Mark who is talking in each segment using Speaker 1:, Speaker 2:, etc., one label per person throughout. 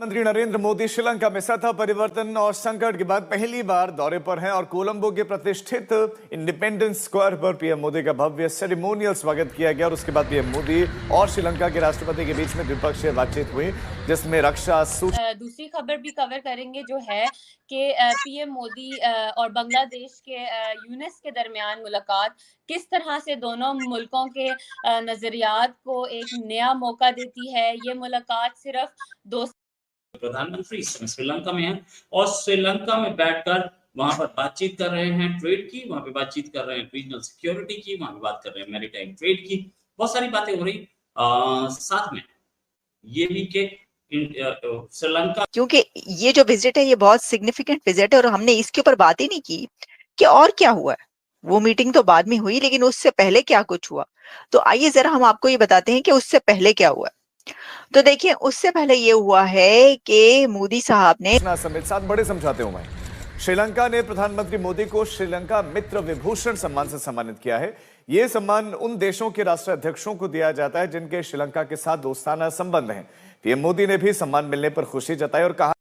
Speaker 1: प्रधानमंत्री नरेंद्र मोदी श्रीलंका में सत्ता परिवर्तन और संकट के बाद पहली बार दौरे पर हैं और कोलंबो के प्रतिष्ठित इंडिपेंडेंस स्क्वायर पर पीएम मोदी का भव्य सेरेमोनियल स्वागत किया गया और उसके बाद पीएम मोदी और श्रीलंका के राष्ट्रपति के बीच में द्विपक्षीय बातचीत हुई, जिसमें रक्षा
Speaker 2: दूसरी खबर भी कवर करेंगे जो है कि पीएम मोदी और बांग्लादेश के यूनेस के दरमियान मुलाकात किस तरह से दोनों मुल्कों के नजरियात को एक नया मौका देती है। ये मुलाकात सिर्फ दोस्त
Speaker 3: प्रधानमंत्री इस समय श्रीलंका में हैं और श्रीलंका में बैठकर वहां पर बातचीत कर रहे हैं ट्रेड की, वहां पे बातचीत कर रहे हैं रीजनल सिक्योरिटी की, वहां पे बात कर रहे हैं मैरीटाइम ट्रेड की, बहुत सारी बातें हो रही। साथ में ये भी कि श्रीलंका,
Speaker 4: क्योंकि ये जो विजिट है ये बहुत सिग्निफिकेंट विजिट है और हमने इसके ऊपर बात ही नहीं की कि और क्या हुआ है। वो मीटिंग तो बाद में हुई, लेकिन उससे पहले क्या कुछ हुआ, तो आइए जरा हम आपको ये बताते हैं कि उससे पहले क्या हुआ। तो देखिए, उससे पहले ये हुआ है कि मोदी साहब ने
Speaker 1: समेत 7 बड़े समझौते हुए। श्रीलंका ने प्रधानमंत्री मोदी को श्रीलंका मित्र विभूषण सम्मान से सम्मानित किया है। ये सम्मान उन देशों के राष्ट्राध्यक्षों को दिया जाता है जिनके श्रीलंका के साथ दोस्ताना संबंध हैं। पीएम मोदी ने भी सम्मान मिलने पर खुशी जताई और कहा,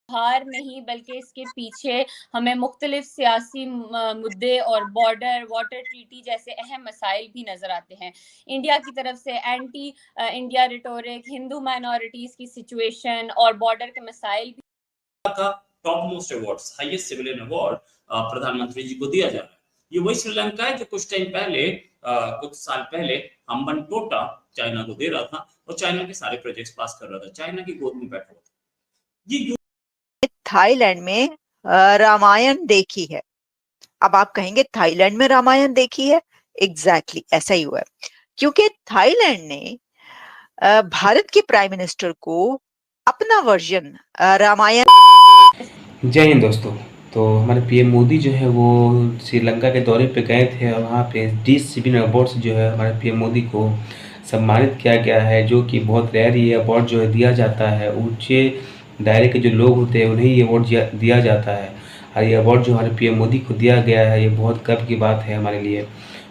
Speaker 2: हार नहीं बल्कि इसके पीछे हमें मुख्तलिफ सियासी मुद्दे और बॉर्डर वाटर ट्रीटी जैसे अहम मसाइल भी नजर आते हैं। इंडिया की तरफ से anti India rhetoric, Hindu minorities की सिचुएशन और बॉर्डर के मसाइल भी
Speaker 3: का top most awards, highest civilian award प्रधानमंत्री जी को दिया जा रहा है। ये वही श्रीलंका है जो कुछ टाइम पहले कुछ साल पहले हम्बनटोटा चाइना को दे रहा था और चाइना के सारे प्रोजेक्ट्स पास कर रहा था, चाइना की गोद में बैठा हुआ था। ये
Speaker 4: थाईलैंड में रामायण देखी है। अब आप कहेंगे थाईलैंड में रामायण देखी है, एग्जैक्टली ऐसा ही हुआ है, क्योंकि थाईलैंड ने भारत के प्राइम मिनिस्टर को अपना वर्जन रामायण।
Speaker 5: जय हिंद दोस्तों। तो हमारे पीएम मोदी जो है वो श्रीलंका के दौरे पे गए थे और वहाँ पे D7 अवार्ड जो है हमारे पीएम मोदी को सम्मानित किया गया है, जो कि बहुत रेयर ये अवार्ड जो है दिया जाता है। ऊंचे दायरे के जो लोग होते हैं उन्हें ये अवार्ड दिया जाता है और ये अवार्ड जो हमारे पीएम मोदी को दिया गया है ये बहुत गर्व की बात है हमारे लिए।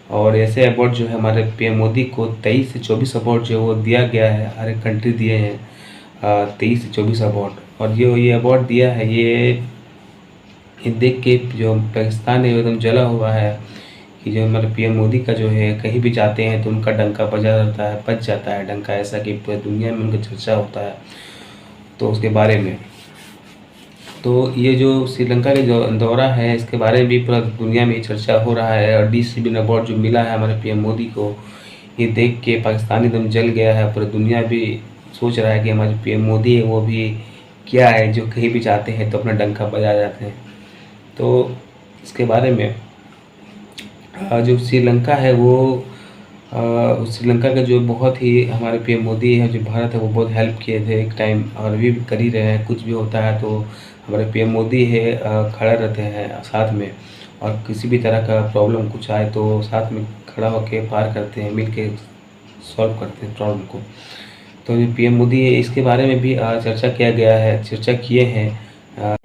Speaker 5: और ऐसे अवार्ड जो है हमारे पीएम मोदी को 23 से 24 अवार्ड जो है वो दिया गया है, हर एक कंट्री दिए हैं 23 से 24 अवार्ड। और जो ये अवार्ड दिया है ये देख के जो पाकिस्तान है एकदम जला हुआ है कि जो हमारे पीएम मोदी का जो है कहीं भी जाते हैं तो उनका डंका बज जाता है डंका, ऐसा कि पूरी दुनिया में उनका चर्चा होता है। तो उसके बारे में तो ये जो श्रीलंका का जो दौरा है इसके बारे में भी पूरा दुनिया में चर्चा हो रहा है और D7 अवार्ड जो मिला है हमारे पीएम मोदी को, ये देख के पाकिस्तान एकदम जल गया है। पूरी दुनिया भी सोच रहा है कि हमारे पीएम मोदी है वो भी क्या है जो कहीं भी जाते हैं तो अपना डंका बजा जाते हैं। तो इसके बारे में जो श्रीलंका है वो श्रीलंका का जो बहुत ही हमारे पीएम मोदी है जो भारत है वो बहुत हेल्प किए थे एक टाइम और अभी भी कर ही रहे हैं। कुछ भी होता है तो हमारे पीएम मोदी है खड़े रहते हैं साथ में, और किसी भी तरह का प्रॉब्लम कुछ आए तो साथ में खड़ा होकर पार करते हैं, मिल के सॉल्व करते हैं प्रॉब्लम को। तो जो पीएम मोदी है इसके बारे में भी चर्चा किया गया है, चर्चा किए हैं।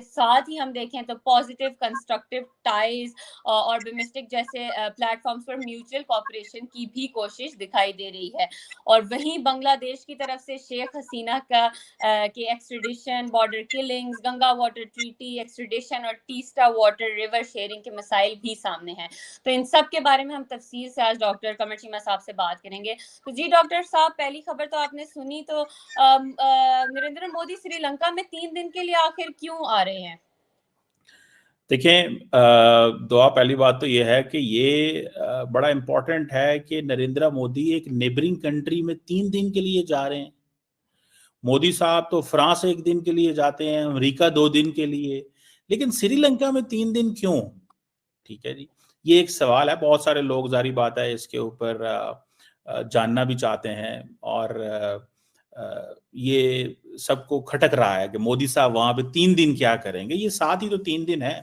Speaker 2: साथ ही हम देखें तो पॉजिटिव कंस्ट्रक्टिव टाइज और डोमेस्टिक जैसे प्लेटफॉर्म्स पर म्यूचुअल कोऑपरेशन की भी कोशिश दिखाई दे रही है। और वहीं बांग्लादेश की तरफ से शेख हसीना का के extradition, border killings, Ganga water treaty extradition और टीस्टा वाटर रिवर शेयरिंग के मसाइल भी सामने हैं। तो इन सब के बारे में हम तफसील से आज डॉक्टर कमर चीमा साहब से बात करेंगे। तो जी डॉक्टर साहब, पहली खबर तो आपने सुनी, तो नरेंद्र मोदी श्रीलंका में 3 दिन के लिए आखिर क्यों आ रहे हैं?
Speaker 6: देखें, दुआ पहली बात तो ये है कि ये बड़ा इम्पोर्टेंट है कि नरेंद्र मोदी एक नेबरिंग कंट्री में 3 दिन के लिए जा रहे हैं। मोदी साहब तो फ्रांस 1 दिन के लिए जाते हैं, अमेरिका 2 दिन के लिए, लेकिन श्रीलंका में 3 दिन क्यों? ठीक है जी, ये एक सवाल है। बहुत सारे लोग, जारी बात है, इसके ऊपर जानना भी चाहते हैं और ये सबको खटक रहा है कि मोदी साहब वहां पे 3 दिन क्या करेंगे। ये साथ ही तो 3 दिन है।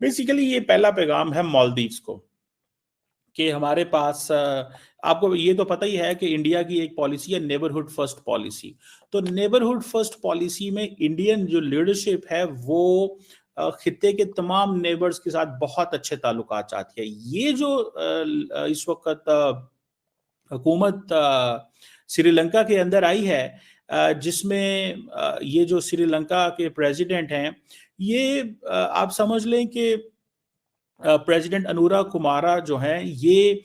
Speaker 6: बेसिकली ये पहला पैगाम है मालदीव्स को कि हमारे पास, आपको ये तो पता ही है कि इंडिया की एक पॉलिसी है नेबरहुड फर्स्ट पॉलिसी। तो नेबरहुड फर्स्ट पॉलिसी में इंडियन जो लीडरशिप है वो खित्ते के तमाम नेबर्स के साथ बहुत अच्छे ताल्लुकात चाहती है। ये जो इस वक्त हुकूमत श्रीलंका के अंदर आई है, जिसमें ये जो श्रीलंका के प्रेसिडेंट हैं, ये आप समझ लें कि प्रेसिडेंट अनुरा कुमारा जो हैं, ये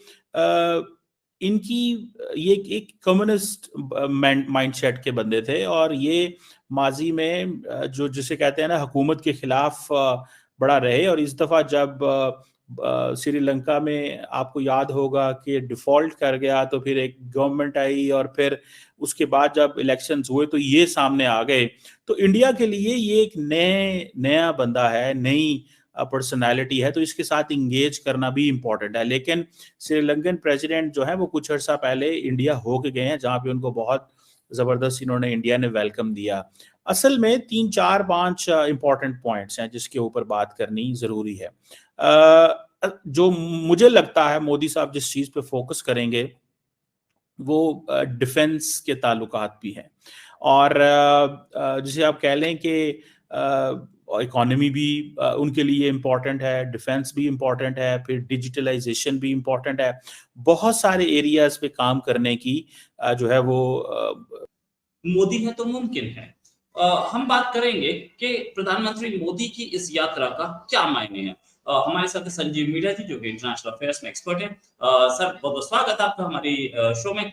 Speaker 6: इनकी ये एक कम्युनिस्ट माइंडसेट के बंदे थे, और ये माजी में जो जिसे कहते हैं ना हुकूमत के खिलाफ बड़ा रहे। और इस दफा जब श्रीलंका में आपको याद होगा कि डिफॉल्ट कर गया, तो फिर एक गवर्नमेंट आई, और फिर उसके बाद जब इलेक्शंस हुए तो ये सामने आ गए। तो इंडिया के लिए ये एक नया बंदा है, नई पर्सनालिटी है, तो इसके साथ इंगेज करना भी इम्पोर्टेंट है। लेकिन श्रीलंकन प्रेसिडेंट जो है वो कुछ अर्सा पहले इंडिया होके गए हैं, जहाँ पे उनको बहुत जबरदस्त इन्होंने इंडिया ने वेलकम दिया। असल में 3, 4, 5 इंपॉर्टेंट पॉइंट्स हैं जिसके ऊपर बात करनी जरूरी है। जो मुझे लगता है मोदी साहब जिस चीज पे फोकस करेंगे वो डिफेंस के ताल्लुकात भी हैं, और जिसे आप कह लें कि इकोनॉमी भी उनके लिए इम्पोर्टेंट है, डिफेंस भी इम्पोर्टेंट है, फिर डिजिटलाइजेशन भी इम्पोर्टेंट है। बहुत सारे एरियाज पे काम करने की जो है वो
Speaker 3: मोदी है तो मुमकिन है। हम बात करेंगे कि प्रधानमंत्री मोदी की इस यात्रा का क्या मायने हैं। हमारे साथ संजीव मीणा जी जो कि इंटरनेशनल अफेयर्स में एक्सपर्ट हैं। सर, बहुत बहुत स्वागत है आपका हमारी शो में।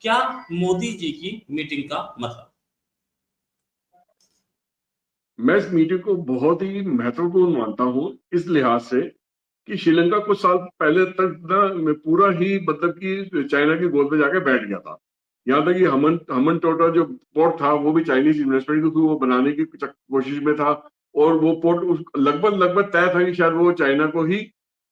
Speaker 3: क्या मोदी जी की मीटिंग का मतलब?
Speaker 7: मैं इस मीटिंग को बहुत ही महत्वपूर्ण मानता हूं इस लिहाज से कि श्रीलंका कुछ साल पहले तक ना पूरा ही मतलब कि चाइना की गोद में जाके बैठ गया था। यहाँ तक कि हमन टोटा जो पोर्ट था वो भी चाइनीज इन्वेस्टमेंट के थ्रू वो बनाने की कोशिश में था, और वो पोर्ट लगभग तय था कि शायद वो चाइना को ही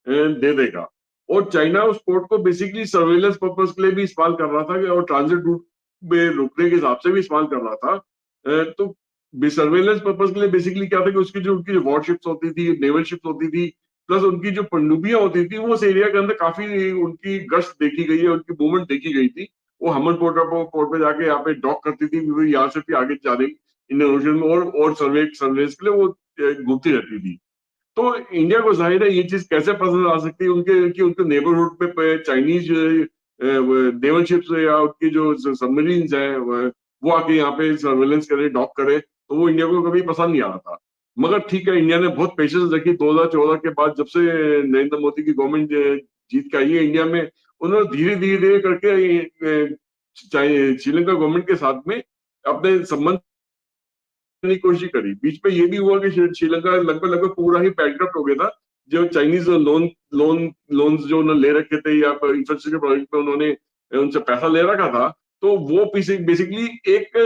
Speaker 7: दे देगा। और चाइना उस पोर्ट को बेसिकली सर्वेलेंस पर्पज के लिए भी इस्तेमाल कर रहा था, और ट्रांजिट रूट में रुकने के हिसाब से भी इस्तेमाल कर रहा था। तो सर्वेलेंस पर्पज के लिए बेसिकली क्या था कि उसकी जो उनकी वॉरशिप्स होती थी, नेवल शिप्स होती थी, प्लस उनकी जो पनडुब्बियां होती थी, वो उस एरिया के अंदर काफी उनकी गश्त देखी गई है, उनकी मूवमेंट देखी गई थी। वो हमन पोर्ट पे जाके यहाँ पे डॉक करती थी, यहाँ से फिर आगे जा रही इंडियन ओशन में, और सर्वेलेंस के लिए वो घूमती रहती थी। तो इंडिया को जाहिर है ये चीज कैसे पसंद आ सकती है उनके नेबरहुड पे चाइनीज नेवल शिप्स या उनकी जो सबमरीन्स है वो आके यहाँ पे सर्वेलेंस करे, डॉक करे, तो वो इंडिया को कभी पसंद नहीं आ रहा था। मगर ठीक है, इंडिया ने बहुत पेशेंस रखी। 2014 के बाद जब से नरेंद्र मोदी की गवर्नमेंट जीत के आई है इंडिया में, उन्होंने धीरे धीरे करके श्रीलंका गवर्नमेंट के साथ में अपने संबंध की कोशिश करी। बीच में ये भी हुआ कि श्रीलंका लगभग पूरा ही बैंकरप्ट हो गया था। जो चाइनीज लोन्स जो उन्होंने ले रखे थे या इंफ्रास्ट्रक्चर प्रोजेक्ट पे उन्होंने उनसे पैसा ले रखा था, तो वो बेसिकली एक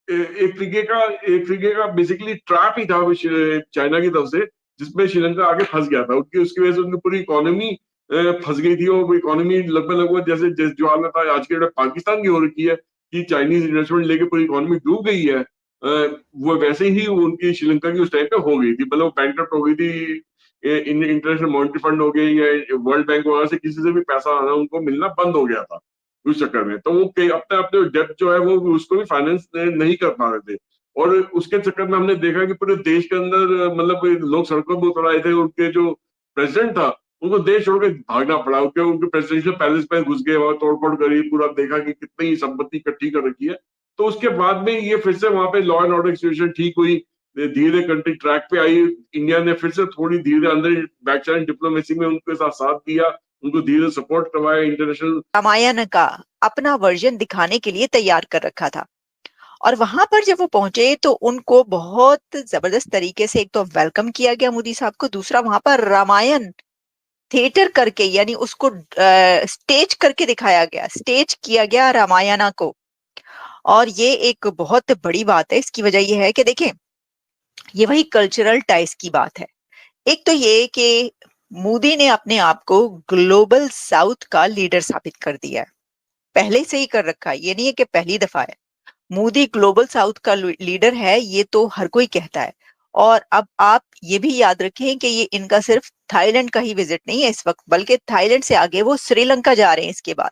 Speaker 7: तरीके का बेसिकली ट्रैप ही था चाइना की तरफ से, जिसमें श्रीलंका आगे फंस गया था। उसकी वजह से उनकी पूरी इकोनॉमी फंस गई थी, और इकोनॉमी लगभग जैसे जो हालत आज के पाकिस्तान की हो रखी है कि चाइनीज इन्वेस्टमेंट लेके पूरी इकोनॉमी डूब गई है, वो वैसे ही उनकी श्रीलंका की उस टाइम पे हो गई थी। मतलब बैंकरप्ट हो गई थी, इंटरनेशनल मॉनिटरी फंड हो गई या वर्ल्ड बैंक वगैरह से किसी से भी पैसा आना उनको मिलना बंद हो गया था उस चक्कर में। तो वो अपने डेब्ट जो है वो उसको भी फाइनेंस नहीं कर पा रहे थे, और उसके चक्कर में हमने देखा कि पूरे देश के अंदर मतलब लोग सड़कों पर उतर आए थे। उनके जो प्रेसिडेंट था उनको देश छोड़ के भागना पड़ा, उनके प्रेसिडेंशियल पैलेस में घुस गए, वहां तोड़फोड़ करी, पूरा देखा कि कितनी संपत्ति इकट्ठी कर रखी है। तो उसके बाद में ये फिर से वहां पे लॉ एंड ऑर्डर सिचुएशन ठीक हुई, धीरे कंट्री ट्रैक पे आई। इंडिया ने फिर से थोड़ी धीरे अंदर बैक चैनल डिप्लोमेसी में उनके साथ दिया, उनको धीरे सपोर्ट करवाया। इंटरनेशनल
Speaker 4: रामायण का अपना वर्जन दिखाने के लिए तैयार कर रखा था, और वहां पर जब वो पहुंचे तो उनको बहुत जबरदस्त तरीके से एक तो वेलकम किया गया मोदी साहब को, दूसरा वहां पर रामायण थिएटर करके यानी उसको स्टेज करके दिखाया गया, स्टेज किया गया रामायणा को। और ये एक बहुत बड़ी बात है। इसकी वजह यह है कि देखें, ये वही कल्चरल टाइज की बात है। एक तो ये कि मोदी ने अपने आप को ग्लोबल साउथ का लीडर साबित कर दिया है, पहले से ही कर रखा है, ये नहीं है कि पहली दफा है। मोदी ग्लोबल साउथ का लीडर है, ये तो हर कोई कहता है। और अब आप ये भी याद रखें कि ये इनका सिर्फ थाईलैंड का ही विजिट नहीं है इस वक्त, बल्कि थाईलैंड से आगे वो श्रीलंका जा रहे हैं, इसके बाद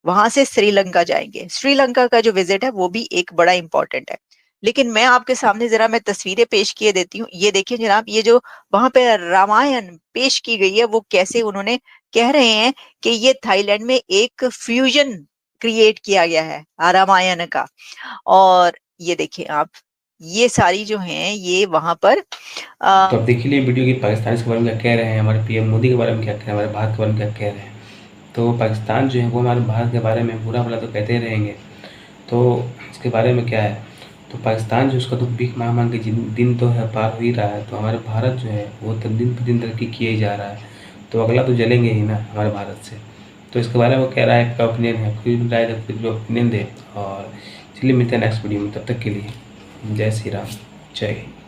Speaker 4: वहां से श्रीलंका जाएंगे। श्रीलंका का जो विजिट है वो भी एक बड़ा इंपॉर्टेंट है। लेकिन मैं आपके सामने जरा मैं तस्वीरें पेश किए देती हूँ। ये देखिए जनाब, ये जो वहां पे रामायण पेश की गई है वो कैसे उन्होंने कह रहे हैं कि ये थाईलैंड में एक फ्यूजन क्रिएट किया गया है रामायण का। और ये देखिए आप, ये सारी जो हैं ये वहां पर
Speaker 5: तो अब देख लीजिए वीडियो की पाकिस्तान के बारे में क्या कह रहे हैं, हमारे पीएम मोदी के बारे में क्या कह रहे हैं, हमारे भारत के बारे में क्या कह रहे हैं। तो पाकिस्तान जो है वो हमारे भारत के बारे में बुरा भला तो कहते ही रहेंगे, तो इसके बारे में क्या है, तो पाकिस्तान जो उसका तो भीख मांग मांग के दिन तो है पार हो ही रहा है, तो हमारे भारत जो है वो तो दिन पर दिन तरक्की किए ही जा रहा है, तो अगला तो जलेंगे ही ना हमारे भारत से। तो इसके बारे में वो कह रहा है, आपका ओपिनियन है, कोई भी राय है, कोई ओपिनियन दे। और चलिए मिलते हैं नेक्स्ट वीडियो में, तब तक के लिए जय श्री राम, जय हिंद।